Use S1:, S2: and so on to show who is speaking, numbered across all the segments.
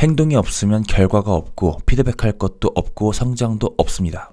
S1: 행동이 없으면 결과가 없고 피드백할 것도 없고 성장도 없습니다.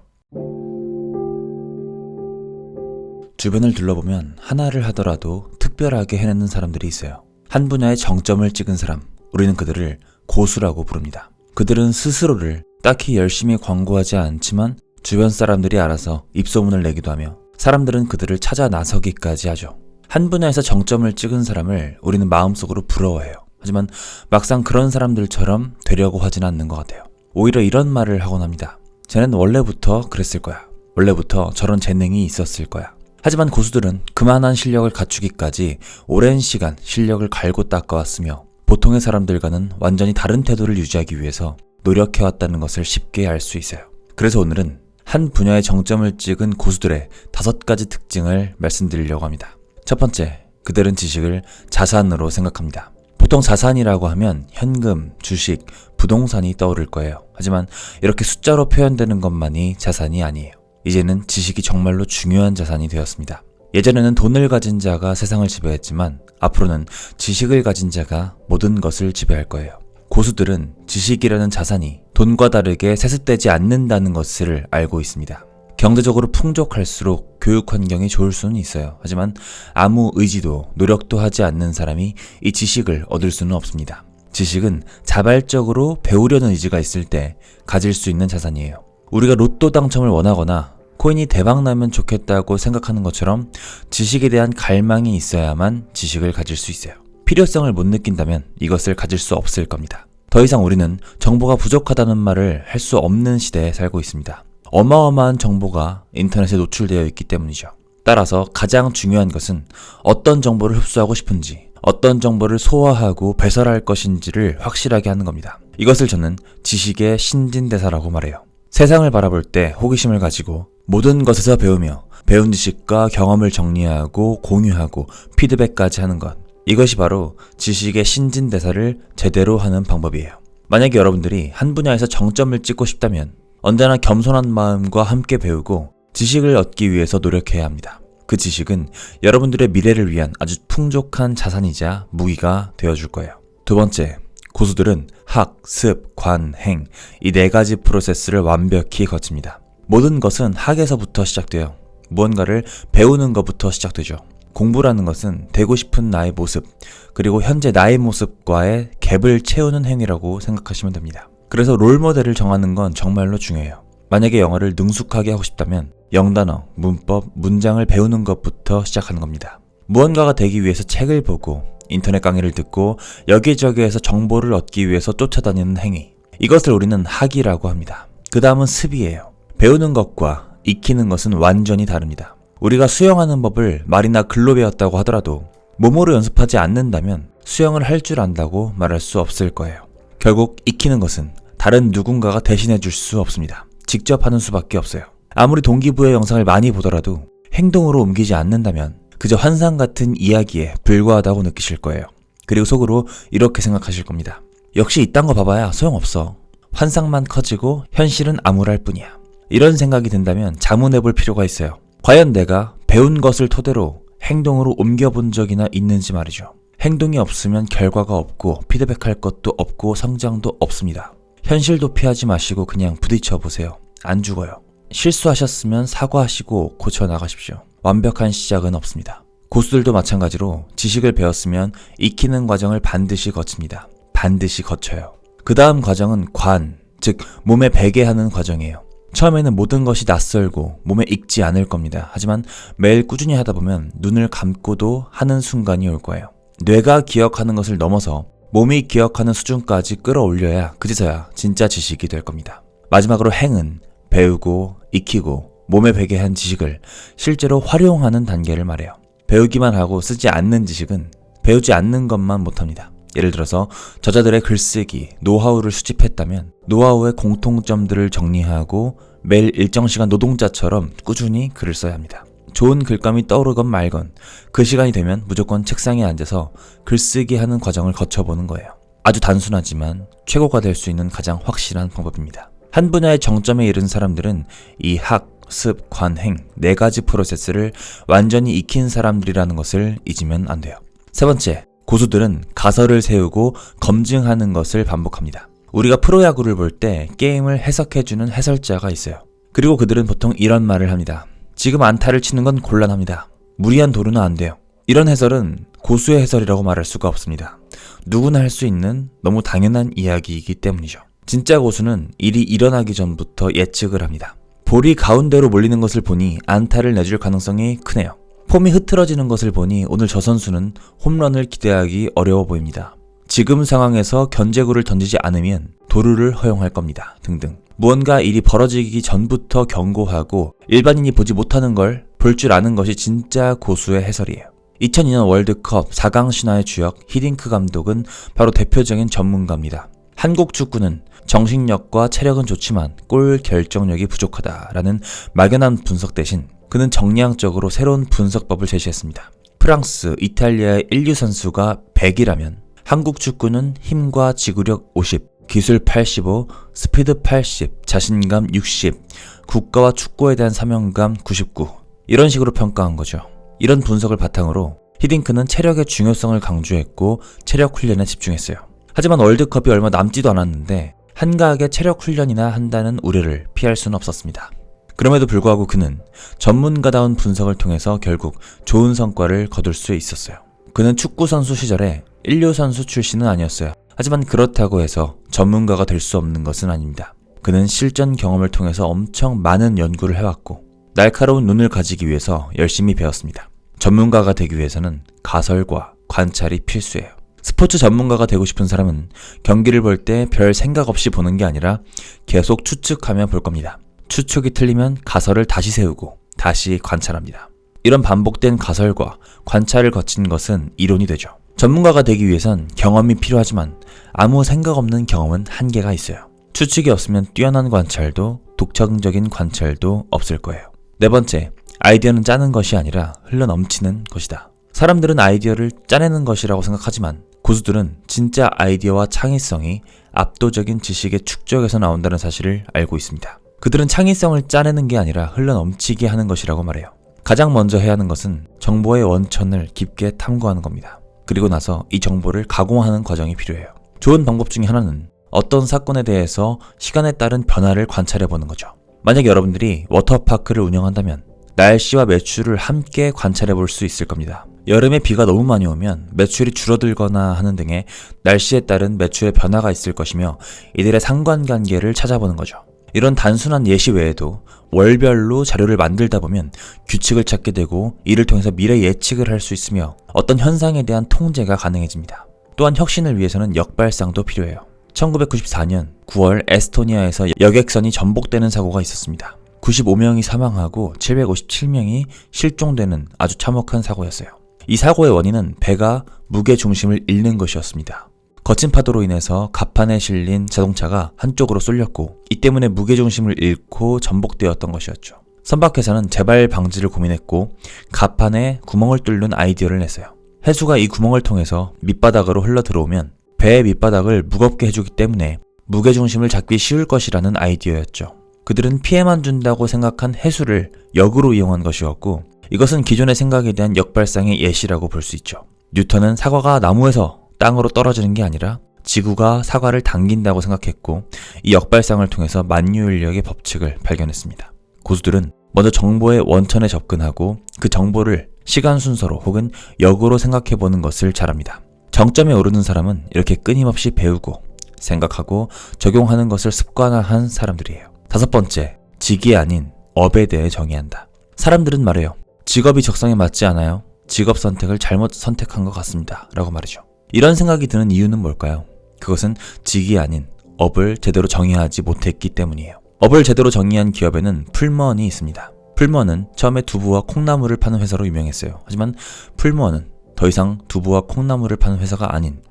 S1: 주변을 둘러보면 하나를 하더라도 특별하게 해내는 사람들이 있어요. 한 분야에 정점을 찍은 사람, 우리는 그들을 고수라고 부릅니다. 그들은 스스로를 딱히 열심히 광고하지 않지만 주변 사람들이 알아서 입소문을 내기도 하며 사람들은 그들을 찾아 나서기까지 하죠. 한 분야에서 정점을 찍은 사람을 우리는 마음속으로 부러워해요. 하지만 막상 그런 사람들처럼 되려고 하진 않는 것 같아요. 오히려 이런 말을 하곤 합니다. 쟤는 원래부터 그랬을 거야. 원래부터 저런 재능이 있었을 거야. 하지만 고수들은 그만한 실력을 갖추기까지 오랜 시간 실력을 갈고 닦아왔으며 보통의 사람들과는 완전히 다른 태도를 유지하기 위해서 노력해왔다는 것을 쉽게 알 수 있어요. 그래서 오늘은 한 분야의 정점을 찍은 고수들의 5가지 특징을 말씀드리려고 합니다. 첫 번째, 그들은 지식을 자산으로 생각합니다. 보통 자산이라고 하면 현금, 주식, 부동산이 떠오를 거예요. 하지만 이렇게 숫자로 표현되는 것만이 자산이 아니에요. 이제는 지식이 정말로 중요한 자산이 되었습니다. 예전에는 돈을 가진 자가 세상을 지배했지만 앞으로는 지식을 가진 자가 모든 것을 지배할 거예요. 고수들은 지식이라는 자산이 돈과 다르게 세습되지 않는다는 것을 알고 있습니다. 경제적으로 풍족할수록 교육 환경이 좋을 수는 있어요. 하지만 아무 의지도 노력도 하지 않는 사람이 이 지식을 얻을 수는 없습니다. 지식은 자발적으로 배우려는 의지가 있을 때 가질 수 있는 자산이에요. 우리가 로또 당첨을 원하거나 코인이 대박나면 좋겠다고 생각하는 것처럼 지식에 대한 갈망이 있어야만 지식을 가질 수 있어요. 필요성을 못 느낀다면 이것을 가질 수 없을 겁니다. 더 이상 우리는 정보가 부족하다는 말을 할 수 없는 시대에 살고 있습니다. 어마어마한 정보가 인터넷에 노출되어 있기 때문이죠. 따라서 가장 중요한 것은 어떤 정보를 흡수하고 싶은지, 어떤 정보를 소화하고 배설할 것인지를 확실하게 하는 겁니다. 이것을 저는 지식의 신진대사라고 말해요. 세상을 바라볼 때 호기심을 가지고 모든 것에서 배우며 배운 지식과 경험을 정리하고 공유하고 피드백까지 하는 것. 이것이 바로 지식의 신진대사를 제대로 하는 방법이에요. 만약에 여러분들이 한 분야에서 정점을 찍고 싶다면 언제나 겸손한 마음과 함께 배우고 지식을 얻기 위해서 노력해야 합니다. 그 지식은 여러분들의 미래를 위한 아주 풍족한 자산이자 무기가 되어줄 거예요. 두 번째, 고수들은 학, 습, 관, 행 이 4가지 프로세스를 완벽히 거칩니다. 모든 것은 학에서부터 시작돼요. 무언가를 배우는 것부터 시작되죠. 공부라는 것은 되고 싶은 나의 모습, 그리고 현재 나의 모습과의 갭을 채우는 행위라고 생각하시면 됩니다. 그래서 롤모델을 정하는 건 정말로 중요해요. 만약에 영어를 능숙하게 하고 싶다면 영단어, 문법, 문장을 배우는 것부터 시작하는 겁니다. 무언가가 되기 위해서 책을 보고 인터넷 강의를 듣고 여기저기에서 정보를 얻기 위해서 쫓아다니는 행위, 이것을 우리는 학이라고 합니다. 그 다음은 습이에요. 배우는 것과 익히는 것은 완전히 다릅니다. 우리가 수영하는 법을 말이나 글로 배웠다고 하더라도 몸으로 연습하지 않는다면 수영을 할 줄 안다고 말할 수 없을 거예요. 결국 익히는 것은 다른 누군가가 대신해 줄 수 없습니다. 직접 하는 수밖에 없어요. 아무리 동기부여 영상을 많이 보더라도 행동으로 옮기지 않는다면 그저 환상 같은 이야기에 불과하다고 느끼실 거예요. 그리고 속으로 이렇게 생각하실 겁니다. 역시 이딴 거 봐봐야 소용없어. 환상만 커지고 현실은 암울할 뿐이야. 이런 생각이 든다면 자문해 볼 필요가 있어요. 과연 내가 배운 것을 토대로 행동으로 옮겨본 적이나 있는지 말이죠. 행동이 없으면 결과가 없고 피드백할 것도 없고 성장도 없습니다. 현실 도피하지 마시고 그냥 부딪혀 보세요. 안 죽어요. 실수하셨으면 사과하시고 고쳐 나가십시오. 완벽한 시작은 없습니다. 고수들도 마찬가지로 지식을 배웠으면 익히는 과정을 반드시 거칩니다. 반드시 거쳐요. 그 다음 과정은 관, 즉 몸에 배게 하는 과정이에요. 처음에는 모든 것이 낯설고 몸에 익지 않을 겁니다. 하지만 매일 꾸준히 하다 보면 눈을 감고도 하는 순간이 올 거예요. 뇌가 기억하는 것을 넘어서 몸이 기억하는 수준까지 끌어올려야 그제서야 진짜 지식이 될 겁니다. 마지막으로 행은 배우고 익히고 몸에 배게 한 지식을 실제로 활용하는 단계를 말해요. 배우기만 하고 쓰지 않는 지식은 배우지 않는 것만 못합니다. 예를 들어서 저자들의 글쓰기, 노하우를 수집했다면 노하우의 공통점들을 정리하고 매일 일정 시간 노동자처럼 꾸준히 글을 써야 합니다. 좋은 글감이 떠오르건 말건 그 시간이 되면 무조건 책상에 앉아서 글쓰기 하는 과정을 거쳐보는 거예요. 아주 단순하지만 최고가 될 수 있는 가장 확실한 방법입니다. 한 분야의 정점에 이른 사람들은 이 학, 습, 관, 행 4가지 프로세스를 완전히 익힌 사람들이라는 것을 잊으면 안 돼요. 세 번째, 고수들은 가설을 세우고 검증하는 것을 반복합니다. 우리가 프로야구를 볼 때 게임을 해석해주는 해설자가 있어요. 그리고 그들은 보통 이런 말을 합니다. 지금 안타를 치는 건 곤란합니다. 무리한 도루는 안 돼요. 이런 해설은 고수의 해설이라고 말할 수가 없습니다. 누구나 할 수 있는 너무 당연한 이야기이기 때문이죠. 진짜 고수는 일이 일어나기 전부터 예측을 합니다. 볼이 가운데로 몰리는 것을 보니 안타를 내줄 가능성이 크네요. 폼이 흐트러지는 것을 보니 오늘 저 선수는 홈런을 기대하기 어려워 보입니다. 지금 상황에서 견제구를 던지지 않으면 도루를 허용할 겁니다. 등등. 무언가 일이 벌어지기 전부터 경고하고 일반인이 보지 못하는 걸 볼 줄 아는 것이 진짜 고수의 해설이에요. 2002년 월드컵 4강 신화의 주역 히딩크 감독은 바로 대표적인 전문가입니다. 한국 축구는 정신력과 체력은 좋지만 골 결정력이 부족하다라는 막연한 분석 대신 그는 정량적으로 새로운 분석법을 제시했습니다. 프랑스, 이탈리아의 인류 선수가 100이라면 한국 축구는 힘과 지구력 50, 기술 85, 스피드 80, 자신감 60, 국가와 축구에 대한 사명감 99 이런 식으로 평가한 거죠. 이런 분석을 바탕으로 히딩크는 체력의 중요성을 강조했고 체력 훈련에 집중했어요. 하지만 월드컵이 얼마 남지도 않았는데 한가하게 체력 훈련이나 한다는 우려를 피할 수는 없었습니다. 그럼에도 불구하고 그는 전문가다운 분석을 통해서 결국 좋은 성과를 거둘 수 있었어요. 그는 축구 선수 시절에 인류 선수 출신은 아니었어요. 하지만 그렇다고 해서 전문가가 될 수 없는 것은 아닙니다. 그는 실전 경험을 통해서 엄청 많은 연구를 해왔고 날카로운 눈을 가지기 위해서 열심히 배웠습니다. 전문가가 되기 위해서는 가설과 관찰이 필수예요. 스포츠 전문가가 되고 싶은 사람은 경기를 볼 때 별 생각 없이 보는 게 아니라 계속 추측하며 볼 겁니다. 추측이 틀리면 가설을 다시 세우고 다시 관찰합니다. 이런 반복된 가설과 관찰을 거친 것은 이론이 되죠. 전문가가 되기 위해선 경험이 필요하지만 아무 생각 없는 경험은 한계가 있어요. 추측이 없으면 뛰어난 관찰도 독창적인 관찰도 없을 거예요. 네 번째, 아이디어는 짜는 것이 아니라 흘러넘치는 것이다. 사람들은 아이디어를 짜내는 것이라고 생각하지만 고수들은 진짜 아이디어와 창의성이 압도적인 지식의 축적에서 나온다는 사실을 알고 있습니다. 그들은 창의성을 짜내는 게 아니라 흘러넘치게 하는 것이라고 말해요. 가장 먼저 해야 하는 것은 정보의 원천을 깊게 탐구하는 겁니다. 그리고 나서 이 정보를 가공하는 과정이 필요해요. 좋은 방법 중에 하나는 어떤 사건에 대해서 시간에 따른 변화를 관찰해보는 거죠. 만약 여러분들이 워터파크를 운영한다면 날씨와 매출을 함께 관찰해볼 수 있을 겁니다. 여름에 비가 너무 많이 오면 매출이 줄어들거나 하는 등의 날씨에 따른 매출의 변화가 있을 것이며 이들의 상관관계를 찾아보는 거죠. 이런 단순한 예시 외에도 월별로 자료를 만들다 보면 규칙을 찾게 되고 이를 통해서 미래 예측을 할 수 있으며 어떤 현상에 대한 통제가 가능해집니다. 또한 혁신을 위해서는 역발상도 필요해요. 1994년 9월 에스토니아에서 여객선이 전복되는 사고가 있었습니다. 95명이 사망하고 757명이 실종되는 아주 참혹한 사고였어요. 이 사고의 원인은 배가 무게 중심을 잃는 것이었습니다. 거친 파도로 인해서 갑판에 실린 자동차가 한쪽으로 쏠렸고 이 때문에 무게 중심을 잃고 전복되었던 것이었죠. 선박회사는 재발 방지를 고민했고 갑판에 구멍을 뚫는 아이디어를 냈어요. 해수가 이 구멍을 통해서 밑바닥으로 흘러 들어오면 배의 밑바닥을 무겁게 해주기 때문에 무게 중심을 잡기 쉬울 것이라는 아이디어였죠. 그들은 피해만 준다고 생각한 해수를 역으로 이용한 것이었고 이것은 기존의 생각에 대한 역발상의 예시라고 볼 수 있죠. 뉴턴은 사과가 나무에서 땅으로 떨어지는 게 아니라 지구가 사과를 당긴다고 생각했고 이 역발상을 통해서 만유인력의 법칙을 발견했습니다. 고수들은 먼저 정보의 원천에 접근하고 그 정보를 시간 순서로 혹은 역으로 생각해보는 것을 잘합니다. 정점에 오르는 사람은 이렇게 끊임없이 배우고 생각하고 적용하는 것을 습관화한 사람들이에요. 다섯 번째, 직이 아닌 업에 대해 정의한다. 사람들은 말해요. 직업이 적성에 맞지 않아요. 직업 선택을 잘못 선택한 것 같습니다. 라고 말이죠. 이런 생각이 드는 이유는 뭘까요? 그것은 직이 아닌 업을 제대로 정의하지 못했기 때문이에요. 업을 제대로 정의한 기업에는 풀무원이 있습니다. 풀무원은 처음에 두부와 콩나물을 파는 회사로 유명했어요. 하지만 풀무원은 더 이상 두부와 콩나물을 파는 회사가 아닌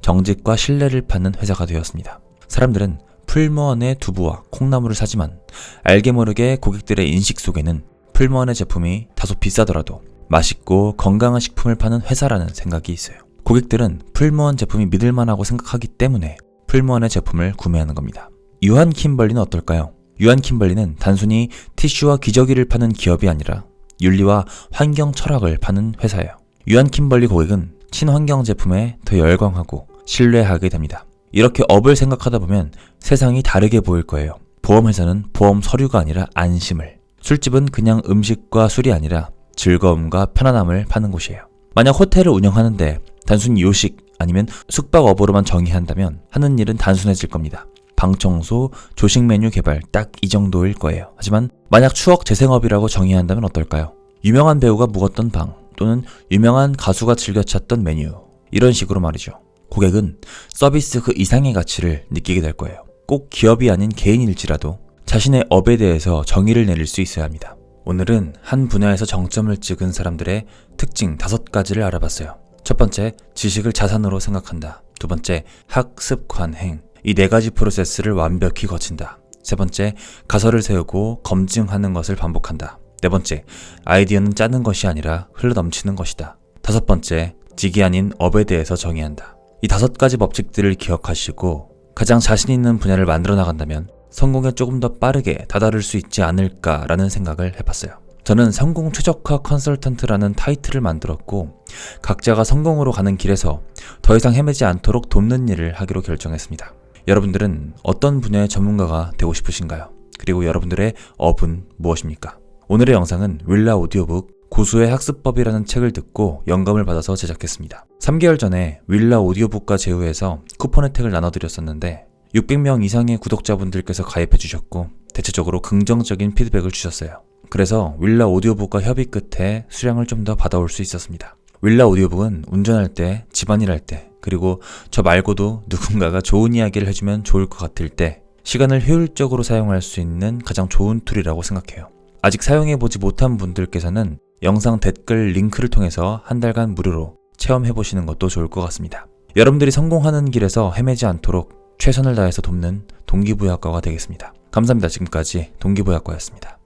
S1: 정직과 신뢰를 파는 회사가 되었습니다. 사람들은 풀무원의 두부와 콩나물을 사지만 알게 모르게 고객들의 인식 속에는 풀무원의 제품이 다소 비싸더라도 맛있고 건강한 식품을 파는 회사라는 생각이 있어요. 고객들은 풀무원 제품이 믿을만하고 생각하기 때문에 풀무원의 제품을 구매하는 겁니다. 유한 킴벌리는 어떨까요? 유한 킴벌리는 단순히 티슈와 기저귀를 파는 기업이 아니라 윤리와 환경 철학을 파는 회사예요. 유한 킴벌리 고객은 친환경 제품에 더 열광하고 신뢰하게 됩니다. 이렇게 업을 생각하다 보면 세상이 다르게 보일 거예요. 보험회사는 보험 서류가 아니라 안심을, 술집은 그냥 음식과 술이 아니라 즐거움과 편안함을 파는 곳이에요. 만약 호텔을 운영하는데 단순히 요식 아니면 숙박업으로만 정의한다면 하는 일은 단순해질 겁니다. 방 청소, 조식 메뉴 개발 딱 이 정도일 거예요. 하지만 만약 추억 재생업이라고 정의한다면 어떨까요? 유명한 배우가 묵었던 방, 또는 유명한 가수가 즐겨 찾던 메뉴, 이런 식으로 말이죠. 고객은 서비스 그 이상의 가치를 느끼게 될 거예요. 꼭 기업이 아닌 개인일지라도 자신의 업에 대해서 정의를 내릴 수 있어야 합니다. 오늘은 한 분야에서 정점을 찍은 사람들의 특징 5가지를 알아봤어요. 첫 번째, 지식을 자산으로 생각한다. 두 번째, 학습, 관행. 이 4가지 프로세스를 완벽히 거친다. 세 번째, 가설을 세우고 검증하는 것을 반복한다. 네 번째, 아이디어는 짜는 것이 아니라 흘러넘치는 것이다. 다섯 번째, 직이 아닌 업에 대해서 정의한다. 이 5가지 법칙들을 기억하시고 가장 자신 있는 분야를 만들어 나간다면 성공에 조금 더 빠르게 다다를 수 있지 않을까라는 생각을 해봤어요. 저는 성공 최적화 컨설턴트라는 타이틀을 만들었고 각자가 성공으로 가는 길에서 더 이상 헤매지 않도록 돕는 일을 하기로 결정했습니다. 여러분들은 어떤 분야의 전문가가 되고 싶으신가요? 그리고 여러분들의 업은 무엇입니까? 오늘의 영상은 윌라 오디오북 고수의 학습법이라는 책을 듣고 영감을 받아서 제작했습니다. 3개월 전에 윌라 오디오북과 제휴해서 쿠폰 혜택을 나눠드렸었는데 600명 이상의 구독자분들께서 가입해 주셨고 대체적으로 긍정적인 피드백을 주셨어요. 그래서 윌라 오디오북과 협의 끝에 수량을 좀 더 받아올 수 있었습니다. 윌라 오디오북은 운전할 때, 집안일 할 때, 그리고 저 말고도 누군가가 좋은 이야기를 해주면 좋을 것 같을 때 시간을 효율적으로 사용할 수 있는 가장 좋은 툴이라고 생각해요. 아직 사용해보지 못한 분들께서는 영상 댓글 링크를 통해서 한 달간 무료로 체험해보시는 것도 좋을 것 같습니다. 여러분들이 성공하는 길에서 헤매지 않도록 최선을 다해서 돕는 동기부여학과가 되겠습니다. 감사합니다. 지금까지 동기부여학과였습니다.